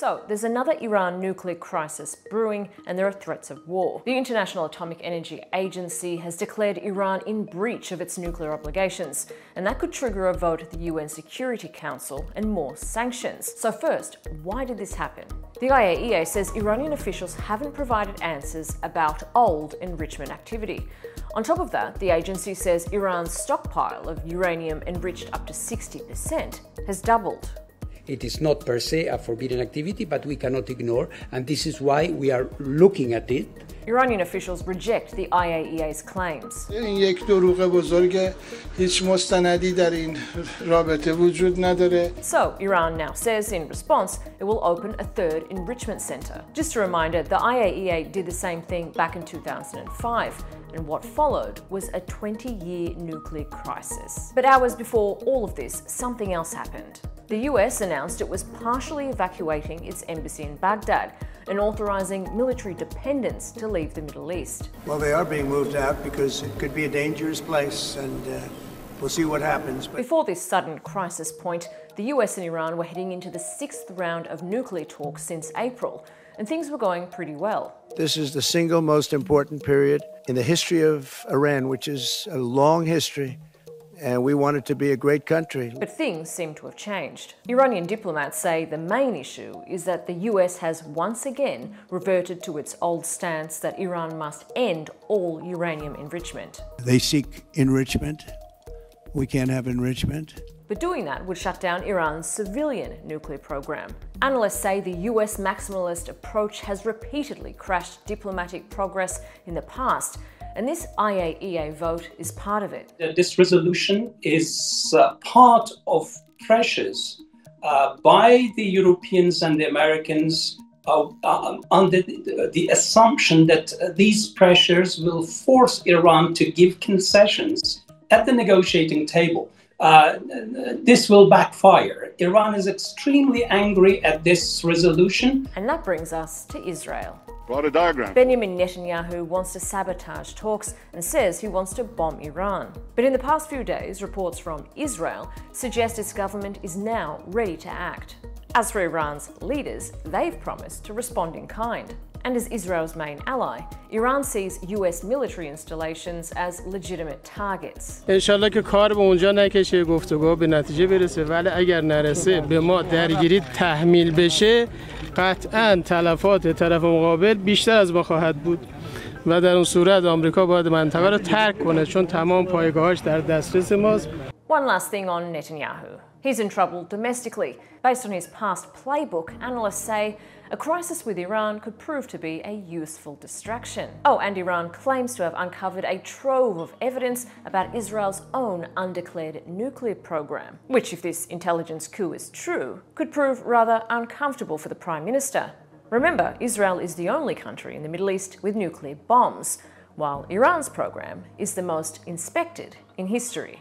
So, there's another Iran nuclear crisis brewing and there are threats of war. The International Atomic Energy Agency has declared Iran in breach of its nuclear obligations, and that could trigger a vote at the UN Security Council and more sanctions. So first, why did this happen? The IAEA says Iranian officials haven't provided answers about old enrichment activity. On top of that, the agency says Iran's stockpile of uranium enriched up to 60% has doubled. It is not per se a forbidden activity, but we cannot ignore, and this is why we are looking at it. Iranian officials reject the IAEA's claims. این یک دروغ بزرگه. هیچ مستندی در این رابطه وجود نداره. So, Iran now says in response it will open a third enrichment center. Just a reminder, the IAEA did the same thing back in 2005, and what followed was a 20-year nuclear crisis. But hours before all of this, something else happened. The US announced it was partially evacuating its embassy in Baghdad and authorizing military dependents to leave the Middle East. Well, they are being moved out because it could be a dangerous place, and we'll see what happens. Before this sudden crisis point, the US and Iran were heading into the 6th round of nuclear talks since April, and things were going pretty well. This is the single most important period in the history of Iran, which is a long history. And we want it to be a great country. But things seem to have changed. Iranian diplomats say the main issue is that the US has once again reverted to its old stance that Iran must end all uranium enrichment. They seek enrichment. We can't have enrichment. But doing that would shut down Iran's civilian nuclear program. Analysts say the US maximalist approach has repeatedly crashed diplomatic progress in the past, and this IAEA vote is part of it. This resolution is part of pressures by the Europeans and the Americans under the assumption that these pressures will force Iran to give concessions at the negotiating table. This will backfire. Iran is extremely angry at this resolution. And that brings us to Israel. Plot a diagram. Benjamin Netanyahu wants to sabotage talks and says he wants to bomb Iran. But in the past few days, reports from Israel suggest its government is now ready to act. As for Iran's leaders, they've promised to respond in kind. And as Israel's main ally, Iran sees US military installations as legitimate targets. انشالله که کار به اونجا نکشه، گفتگو به نتیجه برسه، ولی اگر نرسه به ما درگیری تحمیل بشه، قطعاً تلفات طرف مقابل بیشتر از ما خواهد بود و در اون صورت آمریکا باید منطقه رو ترک کنه چون تمام پایگاهاش در دسترس ماست. One last thing on Netanyahu. He's in trouble domestically. Based on his past playbook, analysts say a crisis with Iran could prove to be a useful distraction. Oh, and Iran claims to have uncovered a trove of evidence about Israel's own undeclared nuclear program, which, if this intelligence coup is true, could prove rather uncomfortable for the Prime Minister. Remember, Israel is the only country in the Middle East with nuclear bombs, while Iran's program is the most inspected in history.